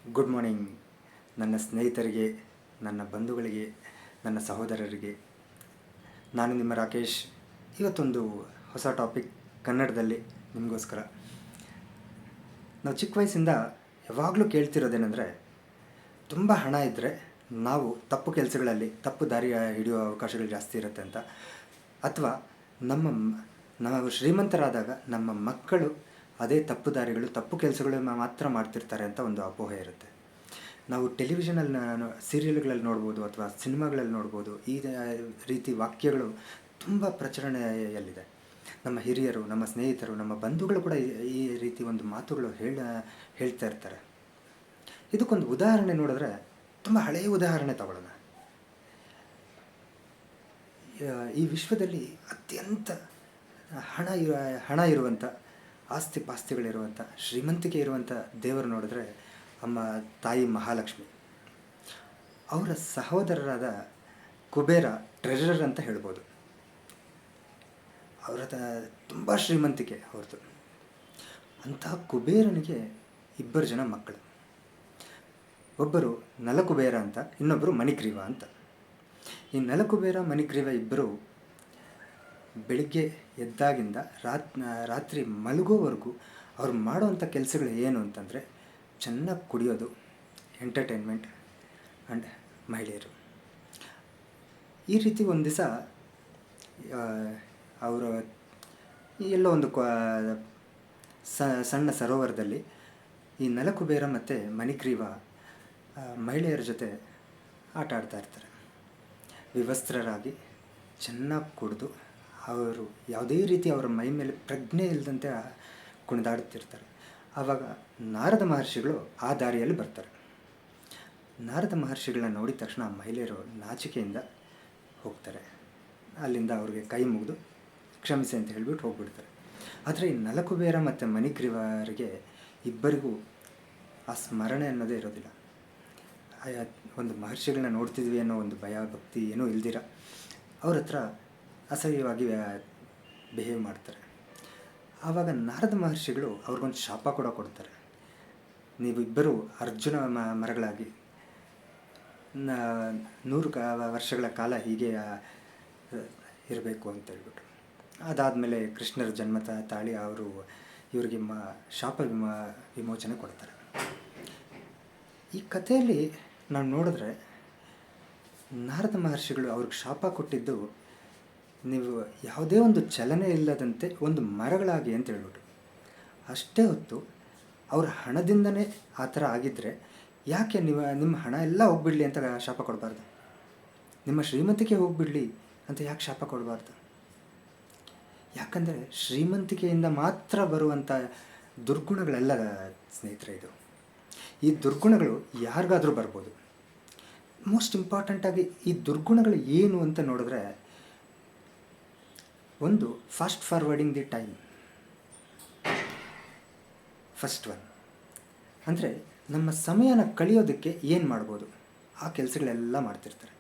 Good morning ನನ್ನ ಸ್ನೇಹಿತರಿಗೆ, ನನ್ನ ಬಂಧುಗಳಿಗೆ, ನನ್ನ ಸಹೋದರರಿಗೆ. ನಾನು ನಿಮ್ಮ ರಾಕೇಶ್. ಇವತ್ತೊಂದು ಹೊಸ ಟಾಪಿಕ್ ಕನ್ನಡದಲ್ಲಿ ನಿಮಗೋಸ್ಕರ. ನಾವು ಚಿಕ್ಕ ವಯಸ್ಸಿಂದ ಯಾವಾಗಲೂ ಕೇಳ್ತಿರೋದೇನೆಂದರೆ, ತುಂಬ ಹಣ ಇದ್ದರೆ ನಾವು ತಪ್ಪು ಕೆಲಸಗಳಲ್ಲಿ ತಪ್ಪು ದಾರಿ ಹಿಡಿಯೋ ಅವಕಾಶಗಳು ಜಾಸ್ತಿ ಇರುತ್ತೆ ಅಂತ. ಅಥವಾ ನಾವು ಶ್ರೀಮಂತರಾದಾಗ ನಮ್ಮ ಮಕ್ಕಳು ಅದೇ ತಪ್ಪು ದಾರಿಗಳು, ತಪ್ಪು ಕೆಲಸಗಳು ಮಾತ್ರ ಮಾಡ್ತಿರ್ತಾರೆ ಅಂತ ಒಂದು ಅಪೋಹೆ ಇರುತ್ತೆ. ನಾವು ಟೆಲಿವಿಷನಲ್ಲಿ ಸೀರಿಯಲ್ಗಳಲ್ಲಿ ನೋಡ್ಬೋದು ಅಥವಾ ಸಿನಿಮಾಗಳಲ್ಲಿ ನೋಡ್ಬೋದು. ಈ ರೀತಿ ವಾಕ್ಯಗಳು ತುಂಬ ಪ್ರಚರಣೆಯಲ್ಲಿದೆ. ನಮ್ಮ ಹಿರಿಯರು, ನಮ್ಮ ಸ್ನೇಹಿತರು, ನಮ್ಮ ಬಂಧುಗಳು ಕೂಡ ಈ ರೀತಿ ಒಂದು ಮಾತುಗಳು ಹೇಳ್ತಾ ಇರ್ತಾರೆ. ಇದಕ್ಕೊಂದು ಉದಾಹರಣೆ ನೋಡಿದ್ರೆ, ತುಂಬ ಹಳೆಯ ಉದಾಹರಣೆ ತಗೊಳ್ಳೋಣ. ಈ ವಿಶ್ವದಲ್ಲಿ ಅತ್ಯಂತ ಹಣ ಇರುವಂಥ, ಆಸ್ತಿ ಪಾಸ್ತಿಗಳಿರುವಂಥ, ಶ್ರೀಮಂತಿಕೆ ಇರುವಂಥ ದೇವರು ನೋಡಿದ್ರೆ ತಾಯಿ ಮಹಾಲಕ್ಷ್ಮಿ. ಅವರ ಸಹೋದರರಾದ ಕುಬೇರ ಟ್ರೆಷರರ್ ಅಂತ ಹೇಳ್ಬೋದು. ಅವರ ತುಂಬ ಶ್ರೀಮಂತಿಕೆ ಅವ್ರದ್ದು. ಅಂತಹ ಕುಬೇರನಿಗೆ 2 ಜನ ಮಕ್ಕಳು. ಒಬ್ಬರು ನಲಕುಬೇರ ಅಂತ, ಇನ್ನೊಬ್ಬರು ಮಣಿಗ್ರೀವ ಅಂತ. ಈ ನಲಕುಬೇರ ಮಣಿಗ್ರೀವ ಇಬ್ಬರು ಬೆಳಿಗ್ಗೆ ಎದ್ದಾಗಿಂದ ರಾತ್ರಿ ಮಲಗೋವರೆಗೂ ಅವ್ರು ಮಾಡೋವಂಥ ಕೆಲಸಗಳು ಏನು ಅಂತಂದರೆ, ಚೆನ್ನಾಗಿ ಕುಡಿಯೋದು, ಎಂಟರ್ಟೈನ್ಮೆಂಟ್ ಆ್ಯಂಡ್ ಮಹಿಳೆಯರು. ಈ ರೀತಿ ಒಂದು ದಿವಸ ಅವರು ಎಲ್ಲೋ ಒಂದು ಸಣ್ಣ ಸರೋವರದಲ್ಲಿ ಈ ನಲಕುಬೇರ ಮತ್ತು ಮಣಿಗ್ರೀವ ಮಹಿಳೆಯರ ಜೊತೆ ಆಟ ಆಡ್ತಾ ಇರ್ತಾರೆ. ವಿವಸ್ತ್ರರಾಗಿ ಚೆನ್ನಾಗಿ ಕುಡಿದು ಅವರು ಯಾವುದೇ ರೀತಿ ಅವರ ಮೈ ಮೇಲೆ ಪ್ರಜ್ಞೆ ಇಲ್ಲದಂತೆ ಕುಣಿದಾಡುತ್ತಿರ್ತಾರೆ. ಆವಾಗ ನಾರದ ಮಹರ್ಷಿಗಳು ಆ ದಾರಿಯಲ್ಲಿ ಬರ್ತಾರೆ. ನಾರದ ಮಹರ್ಷಿಗಳನ್ನ ನೋಡಿದ ತಕ್ಷಣ ಮಹಿಳೆಯರು ನಾಚಿಕೆಯಿಂದ ಹೋಗ್ತಾರೆ. ಅಲ್ಲಿಂದ ಅವ್ರಿಗೆ ಕೈ ಮುಗಿದು ಕ್ಷಮಿಸಿ ಅಂತ ಹೇಳಿಬಿಟ್ಟು ಹೋಗ್ಬಿಡ್ತಾರೆ. ಆದರೆ ಈ ನಲಕುಬೇರ ಮತ್ತು ಮಣಿಗ್ರೀವರಿಗೆ ಇಬ್ಬರಿಗೂ ಆ ಸ್ಮರಣೆ ಅನ್ನೋದೇ ಇರೋದಿಲ್ಲ. ಒಂದು ಮಹರ್ಷಿಗಳನ್ನ ನೋಡ್ತಿದ್ವಿ ಅನ್ನೋ ಒಂದು ಭಯ ಭಕ್ತಿ ಏನೂ ಇಲ್ದಿರ ಅವ್ರ ಹತ್ರ ಅಸಹ್ಯವಾಗಿ ಬಿಹೇವ್ ಮಾಡ್ತಾರೆ. ಆವಾಗ ನಾರದ ಮಹರ್ಷಿಗಳು ಅವ್ರಿಗೊಂದು ಶಾಪ ಕೂಡ ಕೊಡ್ತಾರೆ. ನೀವಿಬ್ಬರು ಅರ್ಜುನ ಮರಗಳಾಗಿ 100 ವರ್ಷಗಳ ಕಾಲ ಹೀಗೆ ಇರಬೇಕು ಅಂತ ಹೇಳ್ಬಿಟ್ಟು. ಅದಾದಮೇಲೆ ಕೃಷ್ಣರ ಜನ್ಮ ತಾಳಿ ಅವರು ಇವರಿಗೆ ಶಾಪ ವಿಮೋಚನೆ ಕೊಡ್ತಾರೆ. ಈ ಕಥೆಯಲ್ಲಿ ನಾವು ನೋಡಿದ್ರೆ, ನಾರದ ಮಹರ್ಷಿಗಳು ಅವ್ರಿಗೆ ಶಾಪ ಕೊಟ್ಟಿದ್ದು, ನೀವು ಯಾವುದೇ ಒಂದು ಚಲನೆ ಇಲ್ಲದಂತೆ ಒಂದು ಮರಗಳಾಗಿ ಅಂತ ಹೇಳ್ಬಿಟ್ಟು. ಅಷ್ಟೇ ಹೊತ್ತು ಅವ್ರ ಹಣದಿಂದನೇ ಆ ಥರ ಆಗಿದ್ದರೆ ಯಾಕೆ ನಿಮ್ಮ ಹಣ ಎಲ್ಲ ಹೋಗ್ಬಿಡಲಿ ಅಂತ ಶಾಪ ಕೊಡಬಾರ್ದು? ನಿಮ್ಮ ಶ್ರೀಮಂತಿಕೆ ಹೋಗ್ಬಿಡಲಿ ಅಂತ ಯಾಕೆ ಶಾಪ ಕೊಡಬಾರ್ದು? ಯಾಕಂದರೆ ಶ್ರೀಮಂತಿಕೆಯಿಂದ ಮಾತ್ರ ಬರುವಂಥ ದುರ್ಗುಣಗಳೆಲ್ಲ ಸ್ನೇಹಿತರೆ ಇದು. ಈ ದುರ್ಗುಣಗಳು ಯಾರಿಗಾದರೂ ಬರ್ಬೋದು. ಮೋಸ್ಟ್ ಇಂಪಾರ್ಟೆಂಟಾಗಿ ಈ ದುರ್ಗುಣಗಳು ಏನು ಅಂತ ನೋಡಿದ್ರೆ, ಒಂದು fast forwarding the time. First one ಅಂದರೆ, ನಮ್ಮ ಸಮಯನ ಕಳೆಯೋದಕ್ಕೆ ಏನು ಮಾಡ್ಬೋದು ಆ ಕೆಲಸಗಳೆಲ್ಲ ಮಾಡ್ತಿರ್ತಾರೆ.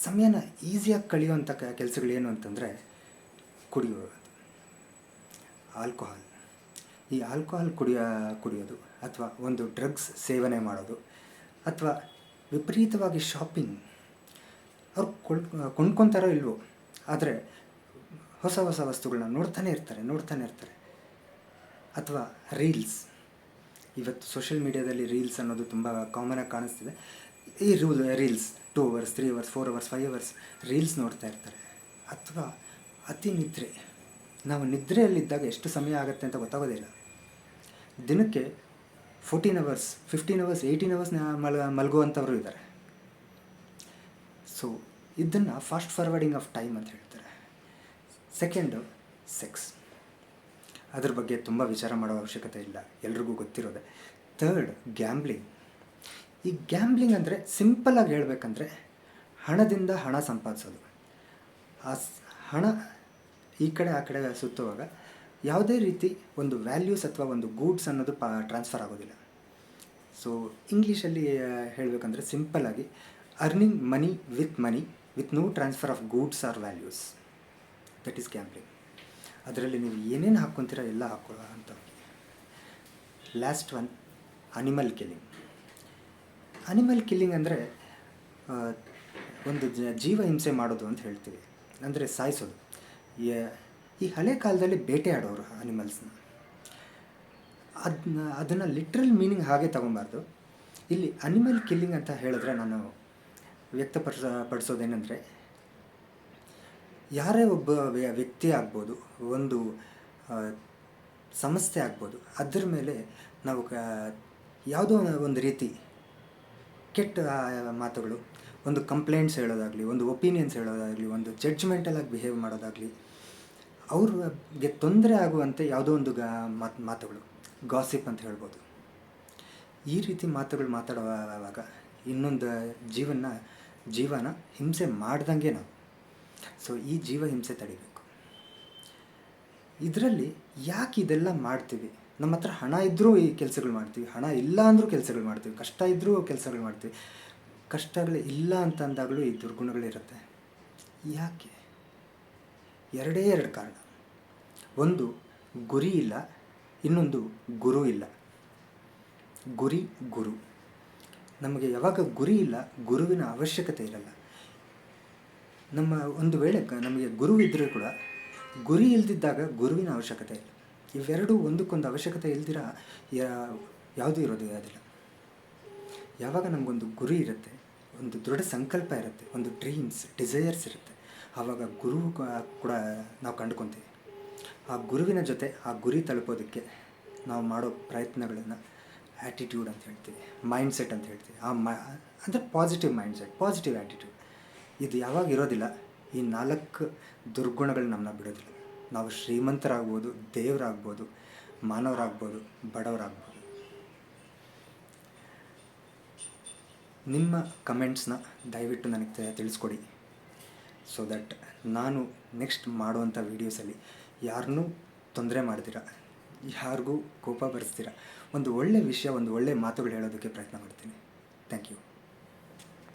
ಸಮಯನ ಈಸಿಯಾಗಿ ಕಳೆಯುವಂಥ ಕೆಲಸಗಳೇನು ಅಂತಂದರೆ, ಕುಡಿಯೋದು, ಆಲ್ಕೋಹಾಲ್. ಈ ಆಲ್ಕೋಹಾಲ್ ಕುಡಿಯೋದು ಅಥವಾ ಒಂದು ಡ್ರಗ್ಸ್ ಸೇವನೆ ಮಾಡೋದು, ಅಥವಾ ವಿಪರೀತವಾಗಿ ಶಾಪಿಂಗ್. ಅವ್ರು ಕೊಂಡ್ಕೊತಾರೋ ಇಲ್ವೋ, ಆದರೆ ಹೊಸ ಹೊಸ ವಸ್ತುಗಳನ್ನ ನೋಡ್ತಾನೆ ಇರ್ತಾರೆ. ಅಥವಾ ರೀಲ್ಸ್. ಇವತ್ತು ಸೋಷಿಯಲ್ ಮೀಡಿಯಾದಲ್ಲಿ ರೀಲ್ಸ್ ಅನ್ನೋದು ತುಂಬ ಕಾಮನಾಗಿ ಕಾಣಿಸ್ತಿದೆ. ಈ reels 2 hours 3 hours 4 hours 5 hours reels ನೋಡ್ತಾ ಇರ್ತಾರೆ. ಅಥವಾ ಅತಿ ನಿದ್ರೆ. ನಾವು ನಿದ್ರೆಯಲ್ಲಿದ್ದಾಗ ಎಷ್ಟು ಸಮಯ ಆಗುತ್ತೆ ಅಂತ ಗೊತ್ತಾಗೋದಿಲ್ಲ. ದಿನಕ್ಕೆ 14 hours 15 hours 18 hours ಮಲಗುವಂಥವರು ಇದ್ದಾರೆ. ಸೊ ಇದನ್ನು ಫಾಸ್ಟ್ ಫಾರ್ವರ್ಡಿಂಗ್ ಆಫ್ ಟೈಮ್ ಅಂತ ಹೇಳ್ತಾರೆ. Second, sex. ಅದ್ರ ಬಗ್ಗೆ ತುಂಬ ವಿಚಾರ ಮಾಡೋ ಅವಶ್ಯಕತೆ ಇಲ್ಲ, ಎಲ್ರಿಗೂ ಗೊತ್ತಿರೋದೆ. Third, gambling. ಈ ಗ್ಯಾಂಬ್ಲಿಂಗ್ ಅಂದರೆ ಸಿಂಪಲ್ಲಾಗಿ ಹೇಳಬೇಕಂದ್ರೆ, ಹಣದಿಂದ ಹಣ ಸಂಪಾದಿಸೋದು. ಆ ಹಣ ಈ ಕಡೆ ಆ ಕಡೆ ಸುತ್ತುವಾಗ ಯಾವುದೇ ರೀತಿ ಒಂದು ವ್ಯಾಲ್ಯೂಸ್ ಅಥವಾ ಒಂದು ಗೂಡ್ಸ್ ಅನ್ನೋದು ಟ್ರಾನ್ಸ್ಫರ್ ಆಗೋದಿಲ್ಲ. ಸೊ ಇಂಗ್ಲೀಷಲ್ಲಿ ಹೇಳಬೇಕಂದ್ರೆ ಸಿಂಪಲ್ಲಾಗಿ, earning money with no transfer of goods or values. That is gambling. ಅದರಲ್ಲಿ ನೀವು ಏನೇನು ಹಾಕ್ಕೊತೀರ ಎಲ್ಲ ಹಾಕೊಳ್ಳೋ ಅಂತ. Last one, animal killing. Animal killing ಅಂದರೆ ಒಂದು ಜೀವ ಹಿಂಸೆ ಮಾಡೋದು ಅಂತ ಹೇಳ್ತೀವಿ, ಅಂದರೆ ಸಾಯಿಸೋದು. ಈ ಹಳೆ ಕಾಲದಲ್ಲಿ ಬೇಟೆಯಾಡೋರು ಅನಿಮಲ್ಸ್ನ, ಅದನ್ನು ಲಿಟ್ರಲ್ ಮೀನಿಂಗ್ ಹಾಗೆ ತಗೊಬಾರ್ದು. ಇಲ್ಲಿ ಅನಿಮಲ್ ಕಿಲ್ಲಿಂಗ್ ಅಂತ ಹೇಳಿದ್ರೆ ನಾನು ಪಡಿಸೋದೇನೆಂದರೆ, ಯಾರೇ ಒಬ್ಬ ವ್ಯಕ್ತಿ ಆಗ್ಬೋದು, ಒಂದು ಸಂಸ್ಥೆ ಆಗ್ಬೋದು, ಅದರ ಮೇಲೆ ನಾವು ಯಾವುದೋ ಒಂದು ರೀತಿ ಕೆಟ್ಟ ಮಾತುಗಳು, ಒಂದು ಕಂಪ್ಲೇಂಟ್ಸ್ ಹೇಳೋದಾಗಲಿ, ಒಂದು ಒಪಿನಿಯನ್ಸ್ ಹೇಳೋದಾಗಲಿ, ಒಂದು ಜಡ್ಜ್ಮೆಂಟಲಾಗಿ ಬಿಹೇವ್ ಮಾಡೋದಾಗಲಿ, ಅವ್ರಿಗೆ ತೊಂದರೆ ಆಗುವಂತೆ ಯಾವುದೋ ಒಂದು ಮಾತುಗಳು, ಗಾಸಿಪ್ ಅಂತ ಹೇಳ್ಬೋದು. ಈ ರೀತಿ ಮಾತುಗಳು ಮಾತಾಡುವಾಗ ಇನ್ನೊಂದು ಜೀವನ ಹಿಂಸೆ ಮಾಡ್ದಂಗೆ ನಾವು. ಸೊ ಈ ಜೀವ ಹಿಂಸೆ ತಡಿಬೇಕು. ಇದರಲ್ಲಿ ಯಾಕೆ ಇದೆಲ್ಲ ಮಾಡ್ತೀವಿ? ನಮ್ಮ ಹತ್ರ ಹಣ ಇದ್ದರೂ ಈ ಕೆಲಸಗಳು ಮಾಡ್ತೀವಿ, ಹಣ ಇಲ್ಲ ಅಂದರೂ ಕೆಲಸಗಳು ಮಾಡ್ತೀವಿ, ಕಷ್ಟ ಇದ್ದರೂ ಕೆಲಸಗಳು ಮಾಡ್ತೀವಿ. ಕಷ್ಟಗಳು ಇಲ್ಲ ಅಂತಂದಾಗಲೂ ಈ ದುರ್ಗುಣಗಳಿರುತ್ತೆ. ಯಾಕೆ? ಎರಡೇ ಎರಡು ಕಾರಣ. ಒಂದು, ಗುರಿ ಇಲ್ಲ. ಇನ್ನೊಂದು, ಗುರು ಇಲ್ಲ. ಗುರು ನಮಗೆ ಯಾವಾಗ ಗುರಿ ಇಲ್ಲ, ಗುರುವಿನ ಅವಶ್ಯಕತೆ ಇರಲ್ಲ. ಒಂದು ವೇಳೆ ನಮಗೆ ಗುರು ಇದ್ದರೂ ಕೂಡ ಗುರಿ ಇಲ್ದಿದ್ದಾಗ ಗುರುವಿನ ಅವಶ್ಯಕತೆ ಇಲ್ಲ. ಇವೆರಡೂ ಒಂದಕ್ಕೊಂದು ಅವಶ್ಯಕತೆ ಇಲ್ದಿರ ಯಾವುದೂ ಇರೋದಿಲ್ಲ. ಯಾವಾಗ ನಮಗೊಂದು ಗುರಿ ಇರುತ್ತೆ, ಒಂದು ದೃಢ ಸಂಕಲ್ಪ ಇರುತ್ತೆ, ಒಂದು ಡಿಸೈರ್ಸ್ ಇರುತ್ತೆ, ಆವಾಗ ಗುರು ಕೂಡ ನಾವು ಕಂಡುಕೊತೀವಿ. ಆ ಗುರುವಿನ ಜೊತೆ ಆ ಗುರಿ ತಲುಪೋದಕ್ಕೆ ನಾವು ಮಾಡೋ ಪ್ರಯತ್ನಗಳನ್ನು ಆ್ಯಟಿಟ್ಯೂಡ್ ಅಂತ ಹೇಳ್ತೀವಿ, ಮೈಂಡ್ಸೆಟ್ ಅಂತ ಹೇಳ್ತೀವಿ. ಅಂದರೆ ಪಾಸಿಟಿವ್ ಮೈಂಡ್ಸೆಟ್, ಪಾಸಿಟಿವ್ ಆ್ಯಟಿಟ್ಯೂಡ್. ಇದು ಯಾವಾಗ ಇರೋದಿಲ್ಲ, ಈ 4 ದುರ್ಗುಣಗಳು ನಮ್ಮನ್ನ ಬಿಡೋದಿಲ್ಲ. ನಾವು ಶ್ರೀಮಂತರಾಗ್ಬೋದು, ದೇವರಾಗ್ಬೋದು, ಮಾನವರಾಗ್ಬೋದು, ಬಡವರಾಗ್ಬೋದು. ನಿಮ್ಮ ಕಮೆಂಟ್ಸ್ನ ದಯವಿಟ್ಟು ನನಗೆ ತಿಳಿಸ್ಕೊಡಿ. ಸೊ ದಟ್ ನಾನು ನೆಕ್ಸ್ಟ್ ಮಾಡುವಂಥ ವೀಡಿಯೋಸಲ್ಲಿ ಯಾರನ್ನೂ ತೊಂದರೆ ಮಾಡ್ತೀರ, ಯಾರಿಗೂ ಕೋಪ ಬರೆಸ್ತೀರ, ಒಂದು ಒಳ್ಳೆಯ ವಿಷಯ, ಒಂದು ಒಳ್ಳೆಯ ಮಾತುಗಳು ಹೇಳೋದಕ್ಕೆ ಪ್ರಯತ್ನ ಮಾಡ್ತೀನಿ. Thank you.